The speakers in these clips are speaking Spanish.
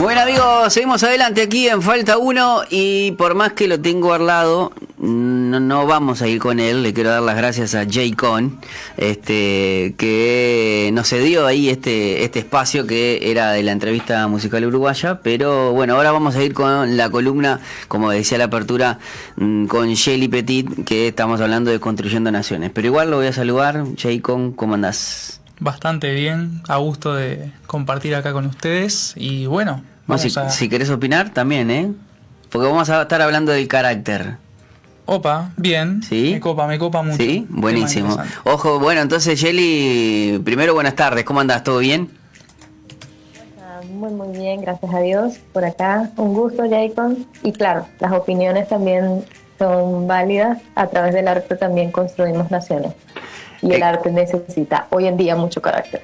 Bueno amigos, seguimos adelante aquí en Falta Uno y por más que lo tengo al lado, no vamos a ir con él. Le quiero dar las gracias a Jay Con, que nos cedió ahí este espacio que era de la entrevista musical uruguaya, pero bueno, ahora vamos a ir con la columna, como decía la apertura, con Shelly Petit, que estamos hablando de Construyendo Naciones. Pero igual lo voy a saludar. Jay Con, ¿cómo andás? Bastante bien, a gusto de compartir acá con ustedes y bueno, vamos a... Si querés opinar también, porque vamos a estar hablando del carácter. Opa, bien, ¿Sí? me copa mucho. Sí, buenísimo. Ojo, bueno, entonces Shelly, primero buenas tardes, ¿cómo andás? ¿Todo bien? Muy bien, gracias a Dios, por acá. Un gusto, Jacob. Y claro, las opiniones también son válidas. A través del arte también construimos naciones. Y el arte necesita hoy en día mucho carácter.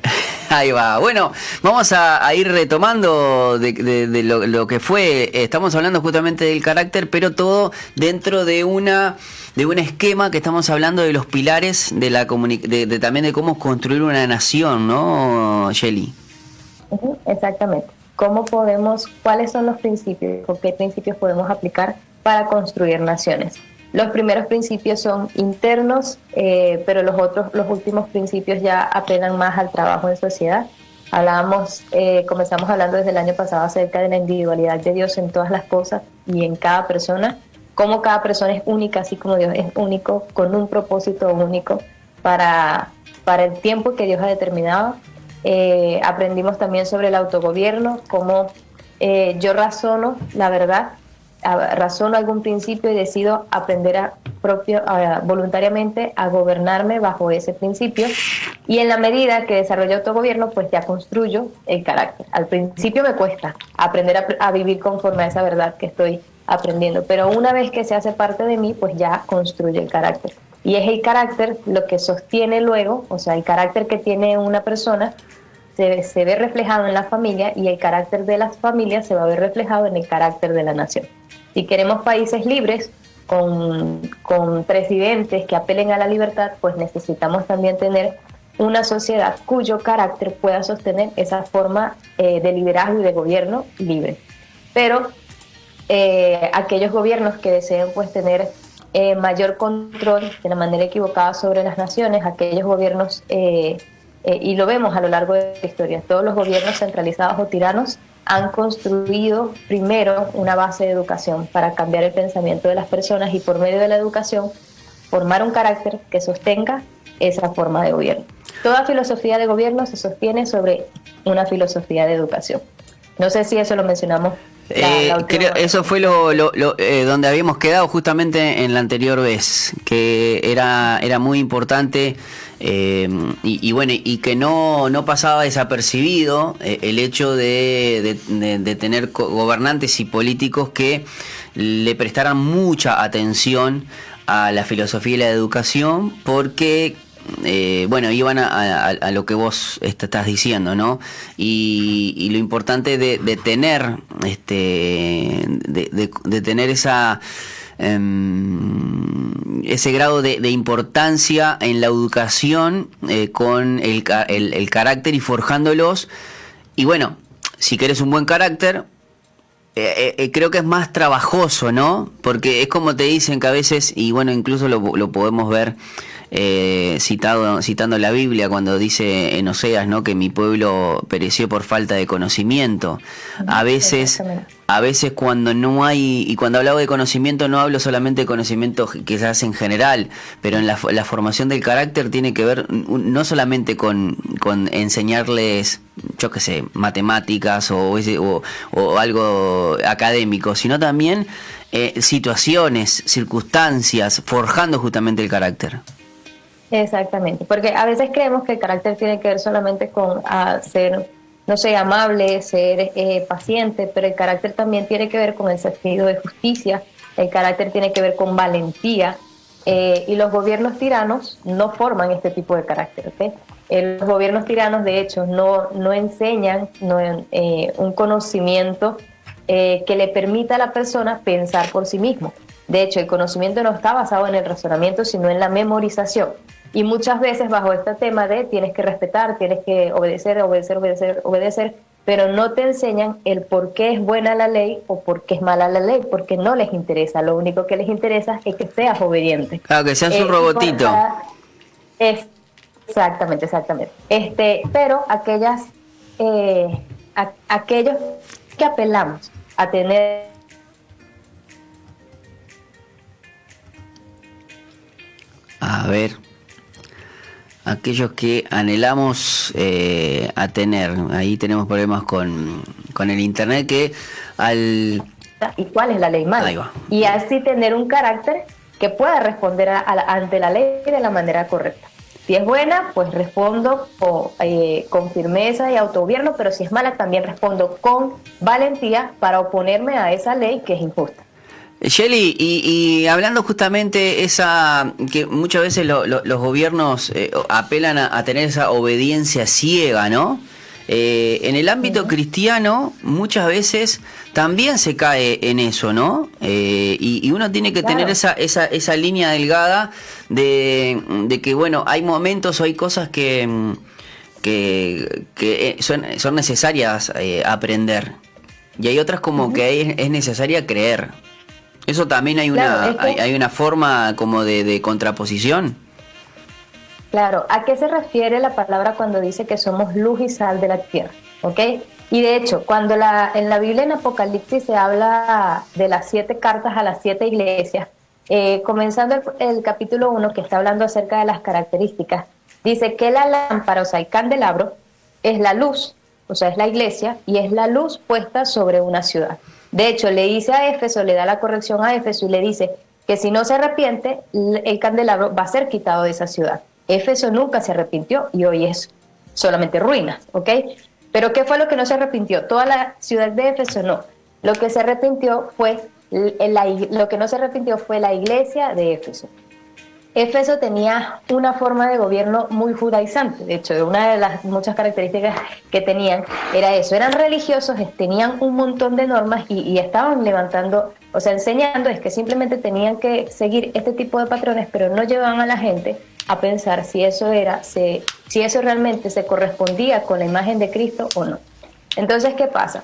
Ahí va. Bueno, vamos a ir retomando de lo que fue. Estamos hablando justamente del carácter, pero todo dentro de un esquema que estamos hablando de los pilares de la también de cómo construir una nación, ¿no, Shelly? Exactamente. ¿Cuáles son los principios o qué principios podemos aplicar para construir naciones? Los primeros principios son internos, pero los últimos principios ya apelan más al trabajo en sociedad. Comenzamos hablando desde el año pasado acerca de la individualidad de Dios en todas las cosas y en cada persona, cómo cada persona es única, así como Dios es único, con un propósito único para el tiempo que Dios ha determinado. Aprendimos también sobre el autogobierno, cómo yo razono la verdad, razono algún principio y decido aprender voluntariamente a gobernarme bajo ese principio, y en la medida que desarrollo autogobierno pues ya construyo el carácter. Al principio me cuesta aprender a vivir conforme a esa verdad que estoy aprendiendo, pero una vez que se hace parte de mí pues ya construye el carácter, y es el carácter lo que sostiene luego, o sea, el carácter que tiene una persona se ve reflejado en la familia, y el carácter de las familias se va a ver reflejado en el carácter de la nación. Si queremos países libres, con presidentes que apelen a la libertad, pues necesitamos también tener una sociedad cuyo carácter pueda sostener esa forma de liderazgo y de gobierno libre. Pero aquellos gobiernos que deseen pues tener mayor control de la manera equivocada sobre las naciones, aquellos gobiernos, y lo vemos a lo largo de la historia, todos los gobiernos centralizados o tiranos han construido primero una base de educación para cambiar el pensamiento de las personas, y por medio de la educación formar un carácter que sostenga esa forma de gobierno. Toda filosofía de gobierno se sostiene sobre una filosofía de educación. No sé si eso lo mencionamos. Creo, eso fue donde habíamos quedado justamente en la anterior vez, que era muy importante, y bueno, y que no pasaba desapercibido el hecho de tener gobernantes y políticos que le prestaran mucha atención a la filosofía y la educación, porque bueno, iban a lo que vos estás diciendo, ¿no? Y lo importante de tener de tener ese grado de importancia en la educación, con el carácter y forjándolos. Y bueno, si querés un buen carácter, creo que es más trabajoso, ¿no? Porque es como te dicen que a veces, y bueno, incluso lo podemos ver citando la Biblia cuando dice en Oseas, ¿no?, que mi pueblo pereció por falta de conocimiento. A veces cuando no hay, y cuando hablo de conocimiento no hablo solamente de conocimiento que se hace en general, pero en la formación del carácter tiene que ver no solamente con enseñarles, yo qué sé, matemáticas o algo académico, sino también situaciones, circunstancias, forjando justamente el carácter. Exactamente, porque a veces creemos que el carácter tiene que ver solamente con ser, no sé, amable, ser paciente, pero el carácter también tiene que ver con el sentido de justicia, el carácter tiene que ver con valentía, y los gobiernos tiranos no forman este tipo de carácter, ¿okay? Los gobiernos tiranos, de hecho, no enseñan un conocimiento que le permita a la persona pensar por sí mismo. De hecho, el conocimiento no está basado en el razonamiento, sino en la memorización. Y muchas veces bajo este tema de tienes que respetar, tienes que obedecer, pero no te enseñan el por qué es buena la ley o por qué es mala la ley, porque no les interesa. Lo único que les interesa es que seas obediente. Claro, que seas un robotito. Exactamente. Pero aquellos que apelamos a tener... A ver, aquellos que anhelamos a tener, ahí tenemos problemas con el internet, que al... ¿Y cuál es la ley mala? Ahí va. Y así tener un carácter que pueda responder ante la ley de la manera correcta. Si es buena, pues respondo con firmeza y autogobierno, pero si es mala, también respondo con valentía para oponerme a esa ley que es injusta. Shelly, y hablando justamente esa que muchas veces los gobiernos apelan a tener esa obediencia ciega, ¿no? En el ámbito cristiano muchas veces también se cae en eso, ¿no? Y uno tiene que tener esa línea delgada de que, bueno, hay momentos o hay cosas que son necesarias aprender, y hay otras como que es necesaria creer. Eso también hay una forma como de contraposición. Claro, ¿a qué se refiere la palabra cuando dice que somos luz y sal de la tierra? ¿Ok? Y de hecho, cuando en la Biblia en Apocalipsis se habla de las 7 cartas a las 7 iglesias, comenzando el capítulo 1, que está hablando acerca de las características, dice que la lámpara, o sea, el candelabro, es la luz, o sea, es la iglesia, y es la luz puesta sobre una ciudad. De hecho, le dice a Éfeso, le da la corrección a Éfeso y le dice que si no se arrepiente, el candelabro va a ser quitado de esa ciudad. Éfeso nunca se arrepintió y hoy es solamente ruinas, ¿ok? Pero ¿qué fue lo que no se arrepintió? Toda la ciudad de Éfeso no. Lo que se arrepintió fue lo que no se arrepintió fue la iglesia de Éfeso. Éfeso tenía una forma de gobierno muy judaizante. De hecho, una de las muchas características que tenían era eso. Eran religiosos, tenían un montón de normas y estaban levantando, o sea, enseñando es que simplemente tenían que seguir este tipo de patrones, pero no llevaban a la gente a pensar si eso realmente se correspondía con la imagen de Cristo o no. Entonces, ¿qué pasa?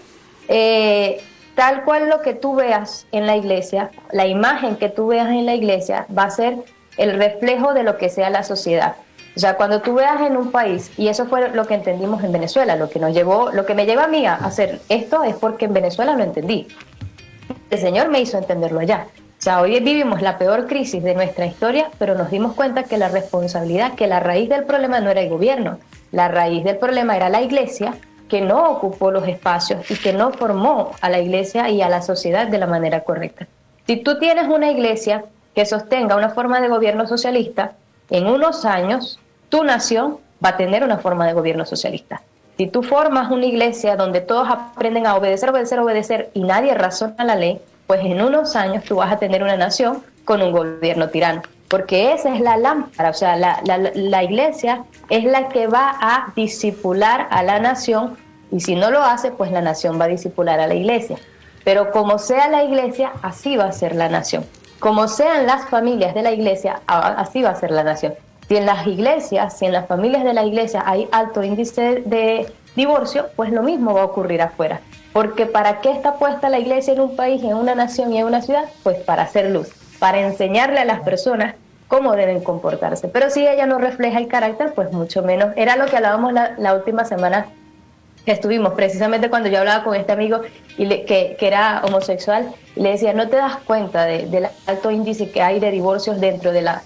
Tal cual lo que tú veas en la iglesia, la imagen que tú veas en la iglesia va a ser el reflejo de lo que sea la sociedad. O sea, cuando tú veas en un país, y eso fue lo que entendimos en Venezuela, lo que me lleva a mí a hacer esto es porque en Venezuela lo entendí. El Señor me hizo entenderlo allá. O sea, hoy vivimos la peor crisis de nuestra historia, pero nos dimos cuenta que la responsabilidad, que la raíz del problema no era el gobierno, la raíz del problema era la iglesia, que no ocupó los espacios y que no formó a la iglesia y a la sociedad de la manera correcta. Si tú tienes una iglesia que sostenga una forma de gobierno socialista, en unos años tu nación va a tener una forma de gobierno socialista. Si tú formas una iglesia donde todos aprenden a obedecer y nadie razona la ley, pues en unos años tú vas a tener una nación con un gobierno tirano. Porque esa es la lámpara, o sea, la iglesia es la que va a discipular a la nación, y si no lo hace, pues la nación va a discipular a la iglesia. Pero como sea la iglesia, así va a ser la nación. Como sean las familias de la iglesia, así va a ser la nación. Si en las iglesias, si en las familias de la iglesia hay alto índice de divorcio, pues lo mismo va a ocurrir afuera. Porque ¿para qué está puesta la iglesia en un país, en una nación y en una ciudad? Pues para hacer luz, para enseñarle a las personas cómo deben comportarse. Pero si ella no refleja el carácter, pues mucho menos. Era lo que hablábamos la última semana que estuvimos, precisamente cuando yo hablaba con este amigo que era homosexual, y le decía, ¿no te das cuenta del alto índice que hay de divorcios dentro de las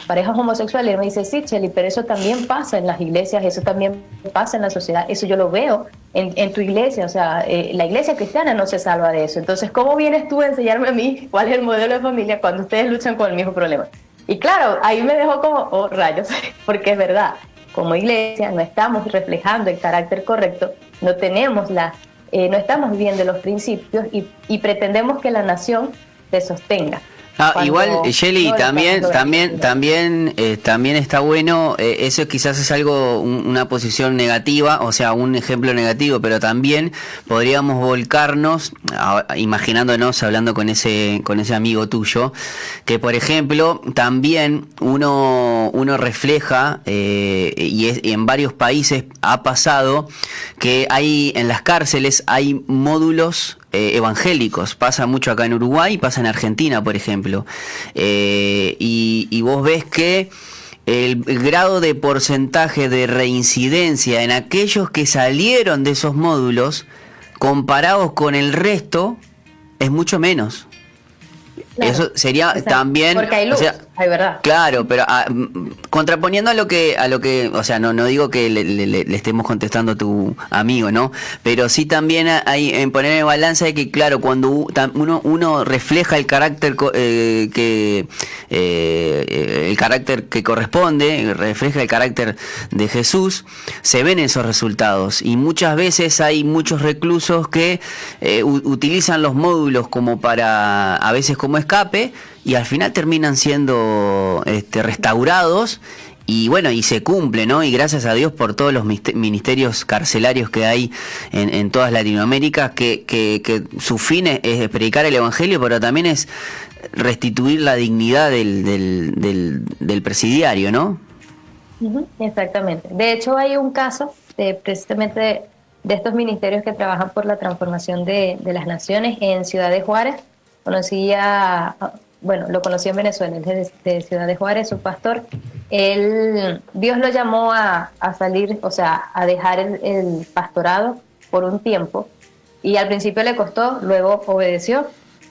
parejas homosexuales? Y él me dice, sí, Chely, pero eso también pasa en las iglesias, eso también pasa en la sociedad, eso yo lo veo en tu iglesia, o sea, la iglesia cristiana no se salva de eso. Entonces, ¿cómo vienes tú a enseñarme a mí cuál es el modelo de familia cuando ustedes luchan con el mismo problema? Y claro, ahí me dejó como, oh, rayos, porque es verdad. Como iglesia no estamos reflejando el carácter correcto, no estamos viviendo los principios y pretendemos que la nación se sostenga. Igual, Shelly, no lo también, estamos también, logrando. también está bueno, eso quizás es algo, una posición negativa, o sea, un ejemplo negativo, pero también podríamos volcarnos, imaginándonos, hablando con ese amigo tuyo, que por ejemplo, también uno refleja, y en varios países ha pasado que hay, en las cárceles hay módulos evangélicos. Pasa mucho acá en Uruguay, pasa en Argentina, por ejemplo. Y vos ves que el grado de porcentaje de reincidencia en aquellos que salieron de esos módulos, comparados con el resto, es mucho menos. Claro, Eso sería exacto, también, porque hay o luz, sea, hay verdad. claro, pero contraponiendo a lo que, o sea, no digo que le estemos contestando a tu amigo, ¿no? Pero sí también hay en poner en balanza de que, claro, cuando uno refleja el carácter el carácter que corresponde, refleja el carácter de Jesús, se ven esos resultados. Y muchas veces hay muchos reclusos que utilizan los módulos como para, a veces como escape, y al final terminan siendo restaurados, y bueno, y se cumple, ¿no? Y gracias a Dios por todos los ministerios carcelarios que hay en toda Latinoamérica, que su fin es predicar el Evangelio, pero también es restituir la dignidad del presidiario, ¿no? Ujú, exactamente. De hecho, hay un caso precisamente de estos ministerios que trabajan por la transformación de las naciones en Ciudad de Juárez. Bueno, lo conocí en Venezuela, él es de Ciudad de Juárez, su pastor. Dios lo llamó a salir, o sea, a dejar el pastorado por un tiempo. Y al principio le costó, luego obedeció.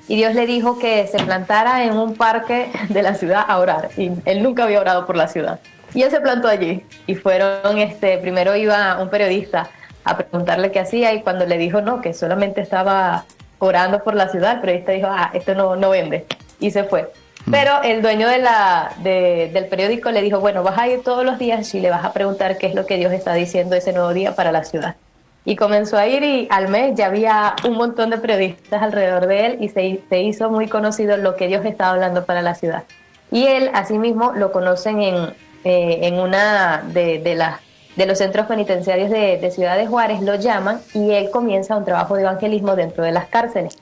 Y Dios le dijo que se plantara en un parque de la ciudad a orar. Y él nunca había orado por la ciudad. Y él se plantó allí. Y primero iba un periodista a preguntarle qué hacía, y cuando le dijo no, que solamente estaba orando por la ciudad, el periodista dijo, esto no vende. Y se fue. Pero el dueño del periódico le dijo, bueno, vas a ir todos los días y le vas a preguntar qué es lo que Dios está diciendo ese nuevo día para la ciudad. Y comenzó a ir, y al mes ya había un montón de periodistas alrededor de él, y se hizo muy conocido lo que Dios estaba hablando para la ciudad. Y él, asimismo, lo conocen en una de los centros penitenciarios de Ciudad de Juárez, lo llaman, y él comienza un trabajo de evangelismo dentro de las cárceles.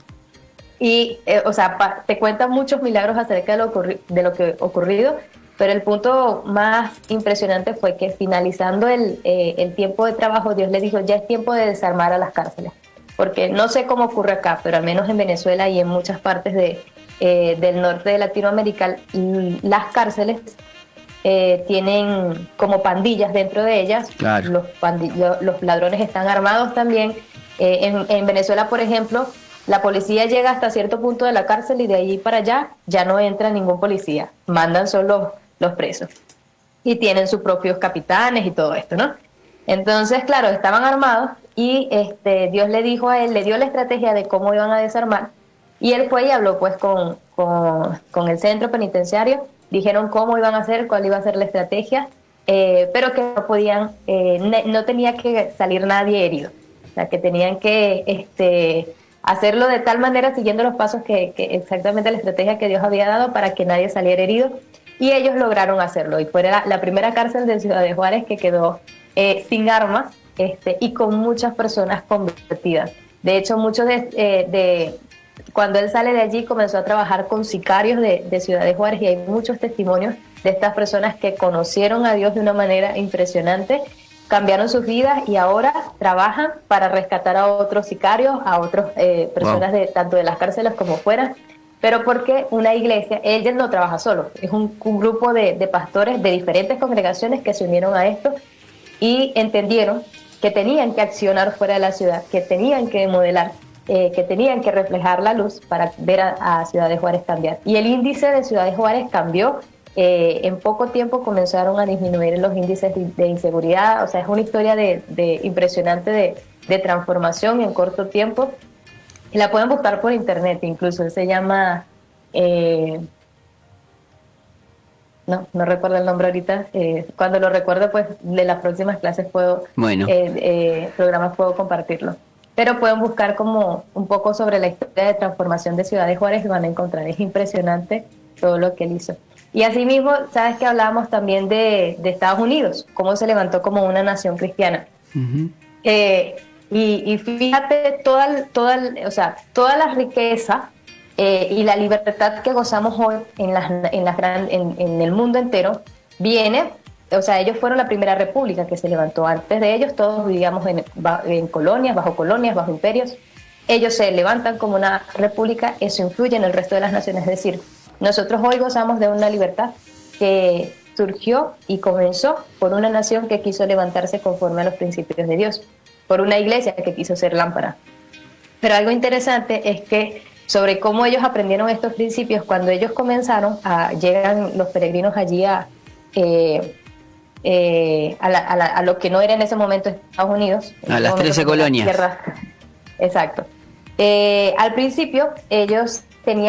Y, o sea, te cuentan muchos milagros acerca de lo que ocurrido, pero el punto más impresionante fue que finalizando el tiempo de trabajo, Dios le dijo, ya es tiempo de desarmar a las cárceles. Porque no sé cómo ocurre acá, pero al menos en Venezuela y en muchas partes del norte de Latinoamérica, las cárceles tienen como pandillas dentro de ellas. Claro. Los ladrones están armados también. En Venezuela, por ejemplo, la policía llega hasta cierto punto de la cárcel, y de allí para allá ya no entra ningún policía, mandan solo los presos. Y tienen sus propios capitanes y todo esto, ¿no? Entonces, claro, estaban armados, y Dios le dijo a él, le dio la estrategia de cómo iban a desarmar, y él fue y habló pues con el centro penitenciario, dijeron cómo iban a hacer, cuál iba a ser la estrategia, pero que no podían, no tenía que salir nadie herido, o sea, que tenían que hacerlo de tal manera, siguiendo los pasos que exactamente la estrategia que Dios había dado, para que nadie saliera herido. Y ellos lograron hacerlo, y fue la primera cárcel de Ciudad de Juárez que quedó sin armas, y con muchas personas convertidas. De hecho, cuando él sale de allí, comenzó a trabajar con sicarios de Ciudad de Juárez, y hay muchos testimonios de estas personas que conocieron a Dios de una manera impresionante, cambiaron sus vidas, y ahora trabajan para rescatar a otros sicarios, a otras personas tanto de las cárceles como fuera. Pero porque una iglesia, él ya no trabaja solo, es un grupo de pastores de diferentes congregaciones que se unieron a esto, y entendieron que tenían que accionar fuera de la ciudad, que tenían que modelar, que tenían que reflejar la luz para ver a Ciudad de Juárez cambiar. Y el índice de Ciudad de Juárez cambió. En poco tiempo comenzaron a disminuir los índices de inseguridad. O sea, es una historia impresionante de transformación en corto tiempo. Y la pueden buscar por internet, incluso. Él se llama, no recuerdo el nombre ahorita. Cuando lo recuerde, pues de las próximas clases programas puedo compartirlo. pero pueden buscar como un poco sobre la historia de transformación de Ciudad de Juárez y van a encontrar, es impresionante todo lo que él hizo. Y asimismo, sabes que hablábamos también de Estados Unidos, cómo se levantó como una nación cristiana. Ujú. Y fíjate, o sea, toda la riqueza y la libertad que gozamos hoy en el mundo entero viene, o sea, ellos fueron la primera república que se levantó. Antes de ellos todos vivíamos en colonias, bajo imperios. Ellos se levantan como una república, eso influye en el resto de las naciones. Es decir, nosotros hoy gozamos de una libertad que surgió y comenzó por una nación que quiso levantarse conforme a los principios de Dios, por una iglesia que quiso ser lámpara. Pero algo interesante es que sobre cómo ellos aprendieron estos principios, cuando ellos comenzaron, llegan los peregrinos allí a lo que no era en ese momento Estados Unidos. A las 13 colonias. Exacto. Al principio ellos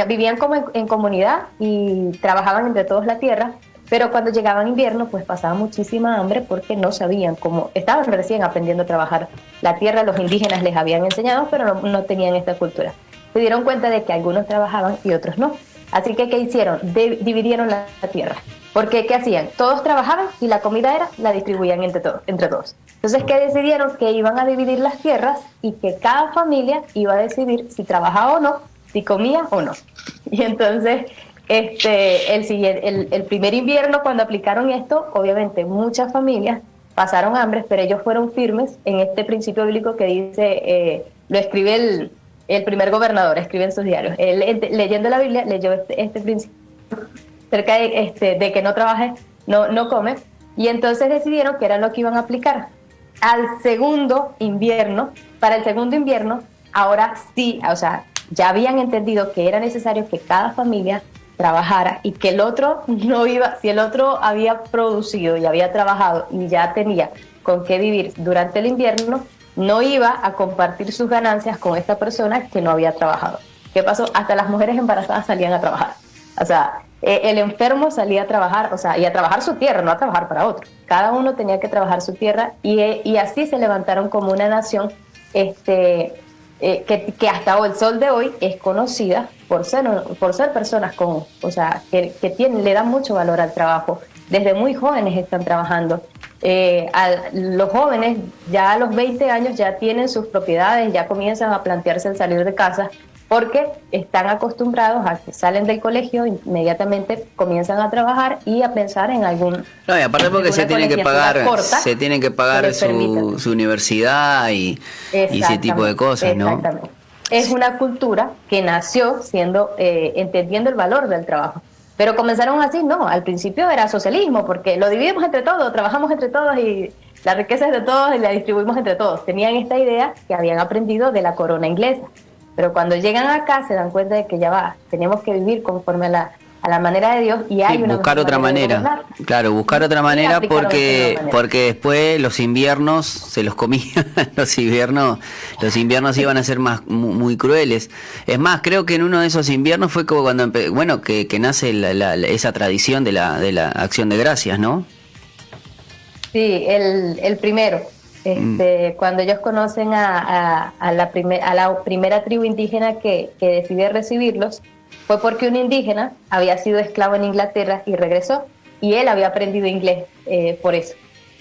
vivían como en comunidad y trabajaban entre todos la tierra, pero cuando llegaban invierno pues pasaban muchísima hambre porque no sabían cómo, estaban recién aprendiendo a trabajar la tierra, los indígenas les habían enseñado, pero no tenían esta cultura. Se dieron cuenta de que algunos trabajaban y otros no. Así que, ¿qué hicieron? Dividieron la tierra. Porque, ¿qué hacían? Todos trabajaban y la comida la distribuían entre todos. Entonces, ¿qué decidieron? Que iban a dividir las tierras y que cada familia iba a decidir si trabajaba o no, si comía o no. Y entonces, el primer invierno, cuando aplicaron esto, obviamente muchas familias pasaron hambre, pero ellos fueron firmes en este principio bíblico que dice, lo escribe el primer gobernador, escribe en sus diarios. Él, leyendo la Biblia, leyó este principio cerca de que no trabaje, no come, y entonces decidieron que era lo que iban a aplicar. Para el segundo invierno, ahora sí, o sea, ya habían entendido que era necesario que cada familia trabajara y que el otro no iba, si el otro había producido y había trabajado y ya tenía con qué vivir durante el invierno, no iba a compartir sus ganancias con esta persona que no había trabajado. ¿Qué pasó? Hasta las mujeres embarazadas salían a trabajar. O sea, el enfermo salía a trabajar, o sea, y a trabajar su tierra, no a trabajar para otro. Cada uno tenía que trabajar su tierra y así se levantaron como una nación que hasta el sol de hoy es conocida por ser personas le dan mucho valor al trabajo. Desde muy jóvenes están trabajando. Los jóvenes ya a los 20 años ya tienen sus propiedades, ya comienzan a plantearse el salir de casa porque están acostumbrados a que salen del colegio, inmediatamente comienzan a trabajar y a pensar en algún... No, y aparte porque se tienen que pagar su universidad y ese tipo de cosas, ¿no? Exactamente. Es una cultura que nació entendiendo el valor del trabajo. Pero comenzaron así, no, al principio era socialismo, porque lo dividimos entre todos, trabajamos entre todos y la riqueza es de todos y la distribuimos entre todos. Tenían esta idea que habían aprendido de la corona inglesa. Pero cuando llegan acá se dan cuenta de que ya va, tenemos que vivir conforme a la manera de Dios y hay buscar otra manera. Claro, buscar otra manera porque después los inviernos se los comían, los inviernos iban a ser muy crueles. Es más, creo que en uno de esos inviernos fue como cuando que nace esa tradición de la Acción de Gracias, ¿no? Sí, el primero. Cuando ellos conocen a la primera tribu indígena que decide recibirlos, fue porque un indígena había sido esclavo en Inglaterra y regresó, y él había aprendido inglés por eso.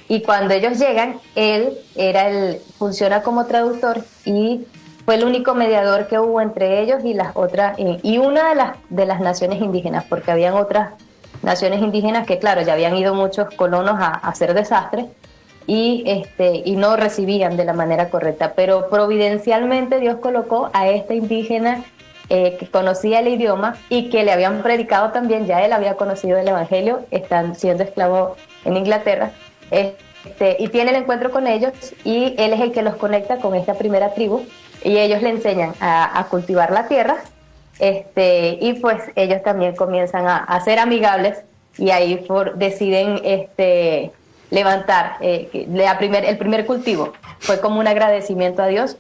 Y cuando ellos llegan, él funciona como traductor y fue el único mediador que hubo entre ellos y las otras, y una de las naciones indígenas, porque habían otras naciones indígenas que, claro, ya habían ido muchos colonos a hacer desastres, y no recibían de la manera correcta, pero providencialmente Dios colocó a este indígena que conocía el idioma y que le habían predicado también, ya él había conocido el evangelio, están siendo esclavo en Inglaterra, y tiene el encuentro con ellos y él es el que los conecta con esta primera tribu y ellos le enseñan a cultivar la tierra, y pues ellos también comienzan a ser amigables y ahí deciden levantar el primer cultivo. Fue como un agradecimiento a Dios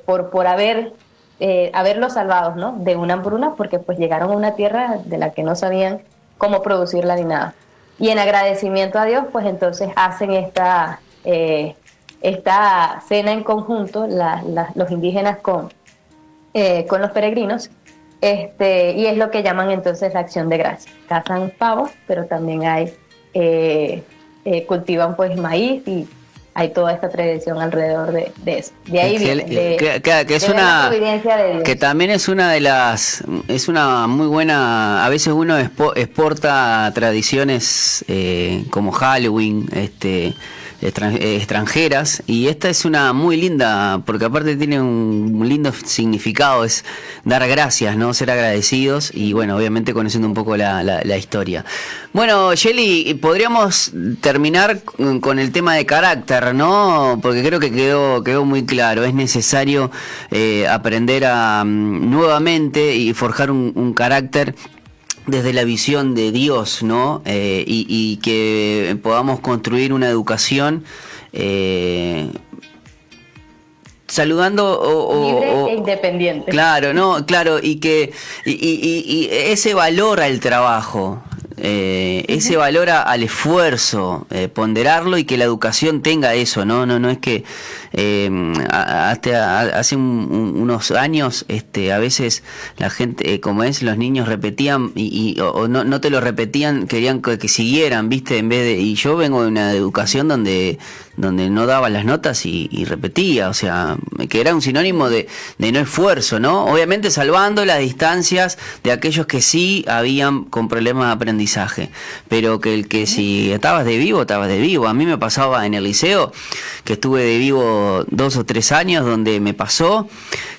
por haberlos salvados, ¿no?, de una hambruna, porque pues llegaron a una tierra de la que no sabían cómo producirla ni nada. Y en agradecimiento a Dios, pues entonces hacen esta cena en conjunto, los indígenas con los peregrinos, y es lo que llaman entonces la acción de gracias. Cazan pavos, pero también hay cultivan pues maíz y hay toda esta tradición alrededor de eso. De ahí viene, que es una providencia de Dios. Que también es una muy buena. A veces uno exporta tradiciones como Halloween, extranjeras, y esta es una muy linda, porque aparte tiene un lindo significado, es dar gracias, ¿no? Ser agradecidos y bueno, obviamente conociendo un poco la historia. Bueno, Shelly, podríamos terminar con el tema de carácter, ¿no? Porque creo que quedó muy claro, es necesario aprender a nuevamente y forjar un carácter desde la visión de Dios, ¿no? Y que podamos construir una educación saludando libre e independiente. Claro, no, claro, y que y ese valor al trabajo. Ese valor al esfuerzo, ponderarlo y que la educación tenga eso, no es que hasta hace unos años a veces la gente, como es, los niños repetían o no te lo repetían, querían que siguieran, viste, en vez de, y yo vengo de una educación donde no daba las notas y repetía, o sea, que era un sinónimo de no esfuerzo, ¿no? Obviamente salvando las distancias de aquellos que sí habían con problemas de aprendizaje, pero que si estabas de vivo, estabas de vivo. A mí me pasaba en el liceo, que estuve de vivo 2 o 3 años, donde me pasó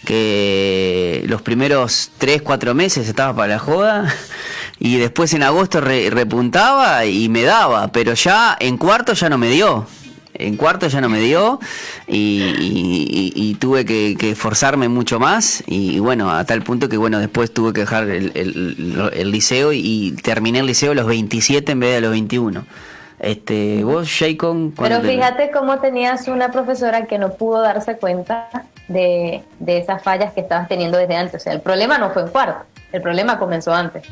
que los primeros 3, 4 meses estaba para la joda, y después en agosto repuntaba y me daba, pero ya en cuarto ya no me dio. En cuarto ya no me dio y tuve que esforzarme mucho más y bueno, a tal punto que bueno, después tuve que dejar el liceo y terminé el liceo a los 27 en vez de a los 21. Vos, Shaycon... Pero fíjate cómo tenías una profesora que no pudo darse cuenta de esas fallas que estabas teniendo desde antes. O sea, el problema no fue en cuarto, el problema comenzó antes.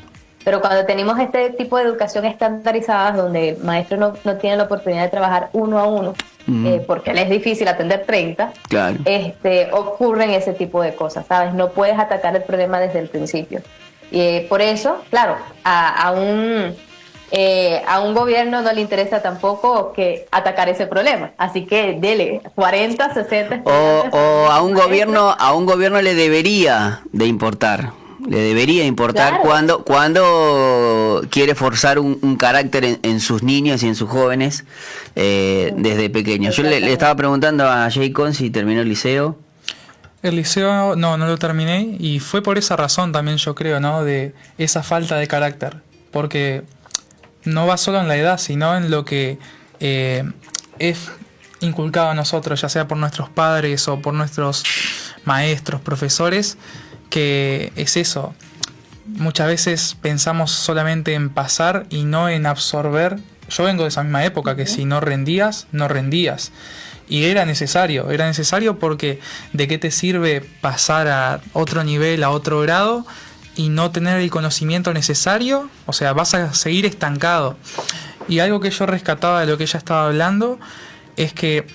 Pero cuando tenemos este tipo de educación estandarizada, donde el maestro no tiene la oportunidad de trabajar uno a uno, porque le es difícil atender 30, claro, ocurren ese tipo de cosas, ¿sabes? No puedes atacar el problema desde el principio. Por eso, claro, a un gobierno no le interesa tampoco que atacar ese problema. Así que dele 40, 60... O a un gobierno le debería de importar. Le debería importar, claro, cuando quiere forzar un carácter en sus niños y en sus jóvenes desde pequeños. Yo le estaba preguntando a Jaycon si terminó el liceo. El liceo no lo terminé y fue por esa razón también, yo creo, ¿no? De esa falta de carácter. Porque no va solo en la edad, sino en lo que es inculcado a nosotros, ya sea por nuestros padres o por nuestros maestros, profesores, que es eso. Muchas veces pensamos solamente en pasar y no en absorber. Yo vengo de esa misma época que si no rendías, no rendías. Y era necesario porque ¿de qué te sirve pasar a otro nivel, a otro grado y no tener el conocimiento necesario? O sea, vas a seguir estancado. Y algo que yo rescataba de lo que ella estaba hablando es que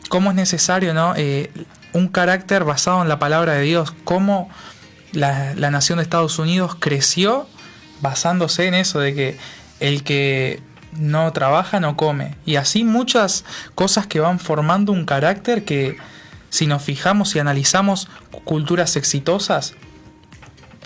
cómo es necesario, ¿no? Un carácter basado en la palabra de Dios. Cómo la nación de Estados Unidos creció basándose en eso, de que el que no trabaja no come. Y así muchas cosas que van formando un carácter que, si nos fijamos y analizamos culturas exitosas,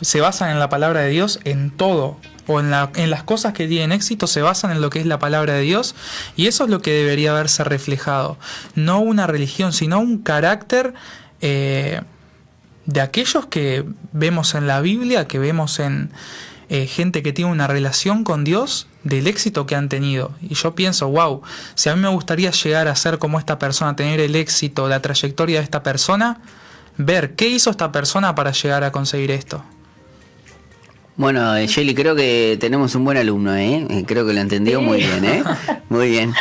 se basan en la palabra de Dios en todo. O en las cosas que tienen éxito se basan en lo que es la palabra de Dios. Y eso es lo que debería verse reflejado. No una religión, sino un carácter de aquellos que vemos en la Biblia, que vemos en gente que tiene una relación con Dios, del éxito que han tenido. Y yo pienso, wow, si a mí me gustaría llegar a ser como esta persona, tener el éxito, la trayectoria de esta persona, ver qué hizo esta persona para llegar a conseguir esto. Bueno, Shelly, creo que tenemos un buen alumno, ¿eh? Creo que lo entendió muy bien, ¿eh? Muy bien.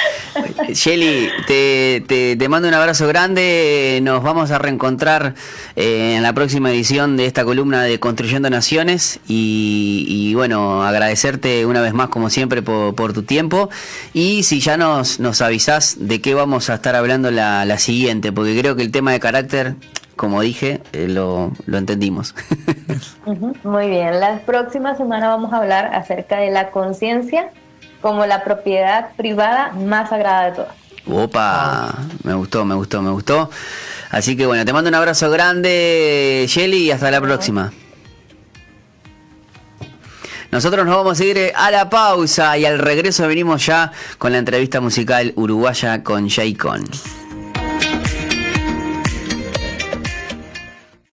Shelly, te mando un abrazo grande. Nos vamos a reencontrar en la próxima edición de esta columna de Construyendo Naciones. Y bueno, agradecerte una vez más, como siempre, por tu tiempo. Y si ya nos avisás de qué vamos a estar hablando la siguiente, porque creo que el tema de carácter, como dije, lo entendimos. Muy bien, la próxima semana vamos a hablar acerca de la conciencia como la propiedad privada más sagrada de todas. Opa, me gustó. Así que bueno, te mando un abrazo grande, Shelly, y hasta la próxima. Nosotros nos vamos a ir a la pausa y al regreso venimos ya con la entrevista musical uruguaya con Jay Con.